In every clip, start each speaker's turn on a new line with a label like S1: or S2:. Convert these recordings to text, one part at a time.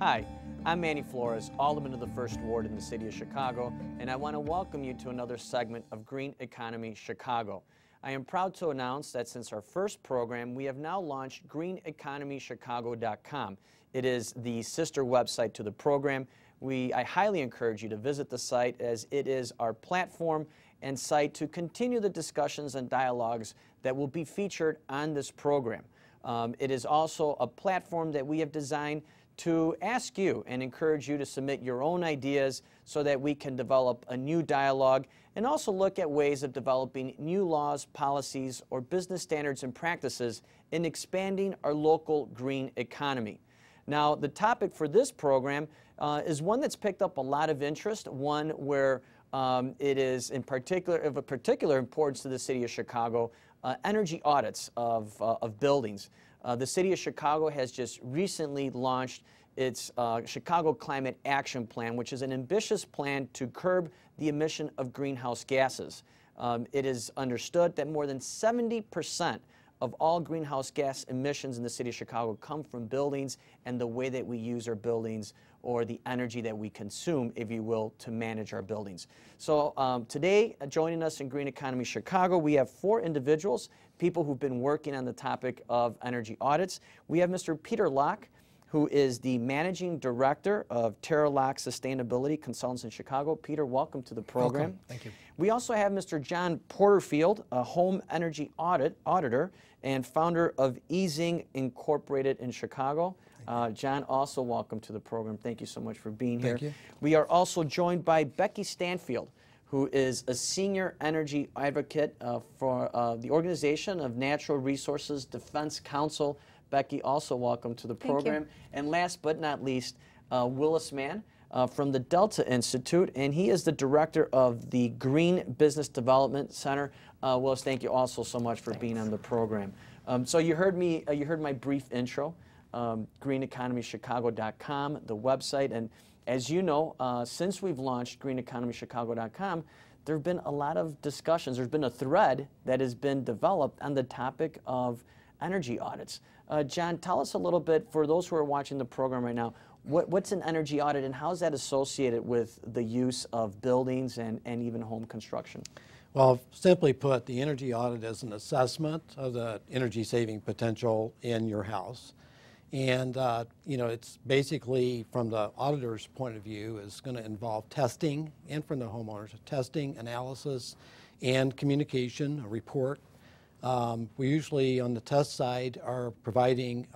S1: Hi, I'm Manny Flores, Alderman of the 1st Ward in the City of Chicago, and I want to welcome you to another segment of Green Economy Chicago. I am proud to announce that since our first program, we have now launched greeneconomychicago.com. It is the sister website to the program. I highly encourage you to visit the site, as it is our platform and site to continue the discussions and dialogues that will be featured on this program. It is also a platform that we have designed to ask you and encourage you to submit your own ideas so that we can develop a new dialogue and also look at ways of developing new laws, policies, or business standards and practices in expanding our local green economy. Now, the topic for this program is one that's picked up a lot of interest, one where it is of particular importance to the City of Chicago, energy audits of buildings. The City of Chicago has just recently launched its Chicago Climate Action Plan, which is an ambitious plan to curb the emission of greenhouse gases. It is understood that more than 70% of all greenhouse gas emissions in the City of Chicago come from buildings and the way that we use our buildings, or the energy that we consume, if you will, to manage our buildings. So today, joining us in Green Economy Chicago, we have 4 individuals, people who've been working on the topic of energy audits. We have Mr. Peter Locke, who is the Managing Director of Terralock Sustainability Consultants in Chicago. Peter, welcome to the program.
S2: Welcome. Thank you.
S1: We also have Mr. John Porterfield, a home energy auditor and founder of Easing Incorporated in Chicago. John, also welcome to the program. Thank you so much for being here.
S2: Thank you.
S1: We are also joined by Becky Stanfield, who is a senior energy advocate for the Organization of Natural Resources Defense Council. Becky, also welcome to the program. And last but not least, Willis Mann from the Delta Institute, and he is the director of the Green Business Development Center. Willis, thank you also so much for being on the program. So you heard my brief intro. greeneconomychicago.com, the website, and as you know, since we've launched greeneconomychicago.com, there have been a lot of discussions. There's been a thread that has been developed on the topic of energy audits. John, tell us a little bit, for those who are watching the program right now, what's an energy audit and how is that associated with the use of buildings and even home construction?
S2: Well, simply put, the energy audit is an assessment of the energy saving potential in your house. And, you know, it's basically, from the auditor's point of view, is going to involve testing, and from the homeowners, testing, analysis, and communication, a report. We usually, on the test side, are providing,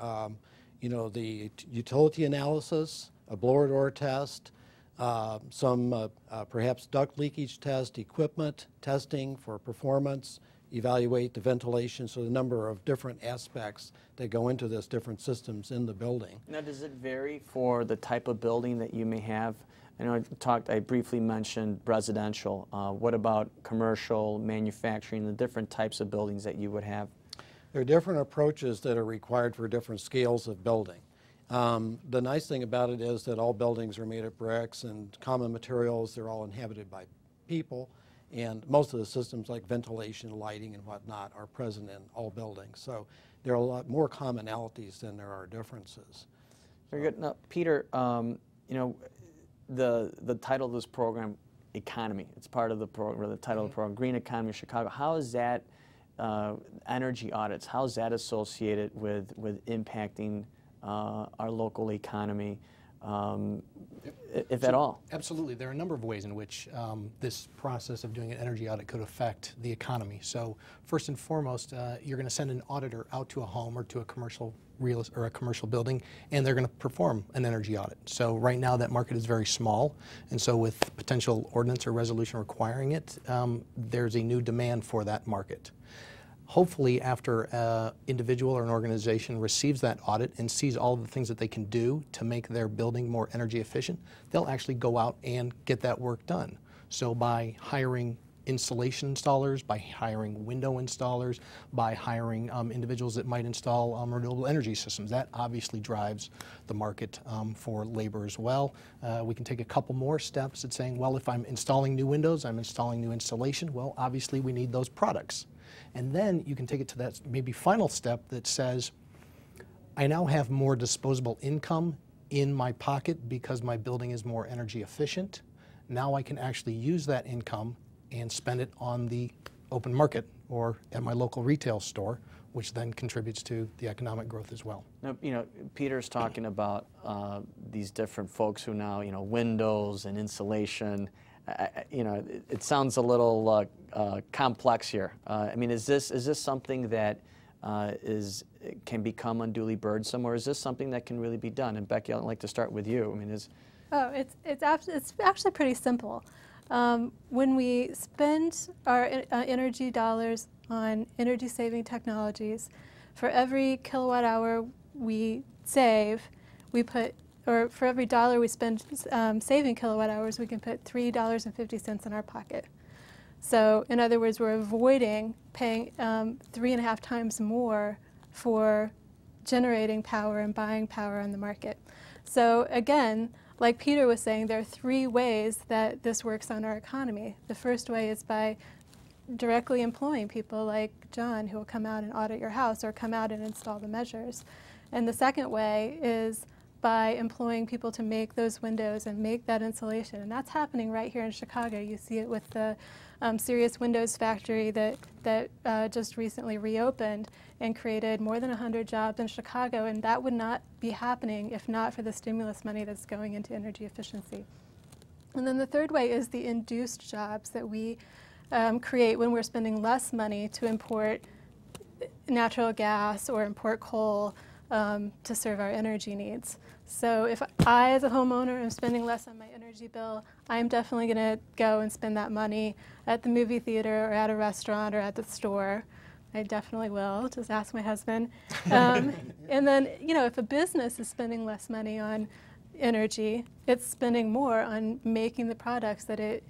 S2: you know, the utility analysis, a blower door test, some perhaps duct leakage test, equipment testing for performance, evaluate the ventilation, so the number of different aspects that go into this, different systems in the building.
S1: Now, does it vary for the type of building that you may have? I know I briefly mentioned residential. What about commercial, manufacturing, the different types of buildings that you would have?
S2: There are different approaches that are required for different scales of building. The nice thing about it is that all buildings are made of bricks and common materials. They're all inhabited by people. And most of the systems like ventilation, lighting, and whatnot are present in all buildings. So there are a lot more commonalities than there are differences.
S1: Very good. Now, Peter, you know, the title of this program, Economy, it's part of the program, the title of the program, Green Economy Chicago. How is that, energy audits, how is that associated with impacting our local economy? If at all?
S3: Absolutely. There are a number of ways in which this process of doing an energy audit could affect the economy. So first and foremost, you're going to send an auditor out to a home or to a commercial building, and they're going to perform an energy audit. So right now that market is very small, and so with potential ordinance or resolution requiring it, there's a new demand for that market. Hopefully, after an individual or an organization receives that audit and sees all the things that they can do to make their building more energy efficient, they'll actually go out and get that work done. So by hiring installation installers, by hiring window installers, by hiring individuals that might install renewable energy systems, that obviously drives the market for labor as well. We can take a couple more steps at saying, well, if I'm installing new windows, I'm installing new installation, well, obviously we need those products. And then you can take it to that maybe final step that says, I now have more disposable income in my pocket because my building is more energy efficient. Now I can actually use that income and spend it on the open market or at my local retail store, which then contributes to the economic growth as well.
S1: Now, Peter's talking about these different folks who now, windows and insulation. It sounds a little complex here. I mean, is this something that can become unduly burdensome, or is this something that can really be done? And Becky, I'd like to start with you. I mean,
S4: it's actually pretty simple. When we spend our energy dollars on energy-saving technologies, for every kilowatt hour we save, or for every dollar we spend saving kilowatt hours, we can put $3.50 in our pocket. So, in other words, we're avoiding paying 3.5 times more for generating power and buying power on the market. So, again, like Peter was saying, there are 3 ways that this works on our economy. The first way is by directly employing people like John, who will come out and audit your house or come out and install the measures. And the second way is by employing people to make those windows and make that insulation. And that's happening right here in Chicago. You see it with the Sirius Windows factory that just recently reopened and created more than 100 jobs in Chicago. And that would not be happening if not for the stimulus money that's going into energy efficiency. And then the third way is the induced jobs that we create when we're spending less money to import natural gas or import coal to serve our energy needs. So if I, as a homeowner, am spending less on my energy bill, I'm definitely going to go and spend that money at the movie theater or at a restaurant or at the store. I definitely will. Just ask my husband. And then, if a business is spending less money on energy, it's spending more on making the products that it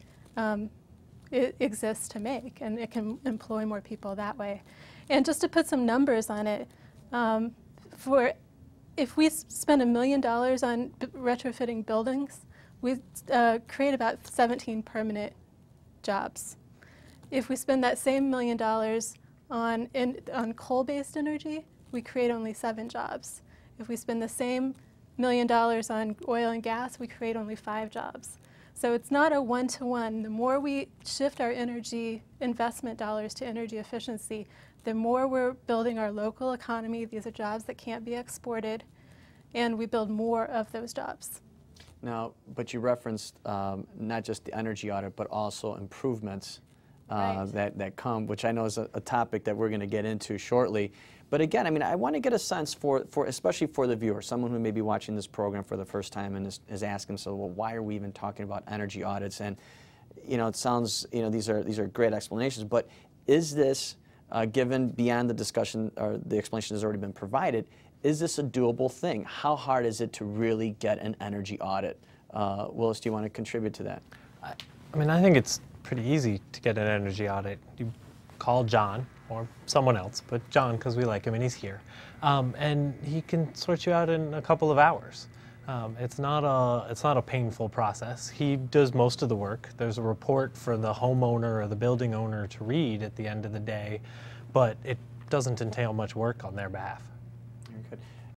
S4: exists to make, and it can employ more people that way. And just to put some numbers on it, if we spend $1 million on retrofitting buildings, we create about 17 permanent jobs. If we spend that same $1 million on coal-based energy, we create only 7 jobs. If we spend the same $1 million on oil and gas, we create only 5 jobs. So it's not a one-to-one. The more we shift our energy investment dollars to energy efficiency, the more we're building our local economy. These are jobs that can't be exported, and we build more of those jobs.
S1: Now, but you referenced not just the energy audit, but also improvements
S4: Right.
S1: that come, which I know is a topic that we're going to get into shortly. But again, I mean, I want to get a sense for especially for the viewer, someone who may be watching this program for the first time and is asking themselves, well, why are we even talking about energy audits? And it sounds, these are great explanations, but is this given beyond the discussion or the explanation has already been provided, is this a doable thing? How hard is it to really get an energy audit? Willis, do you want to contribute to that?
S5: I mean, I think it's pretty easy to get an energy audit. You call John or someone else, but John, because we like him and he's here, and he can sort you out in a couple of hours. It's not a painful process. He does most of the work. There's a report for the homeowner or the building owner to read at the end of the day, but it doesn't entail much work on their behalf.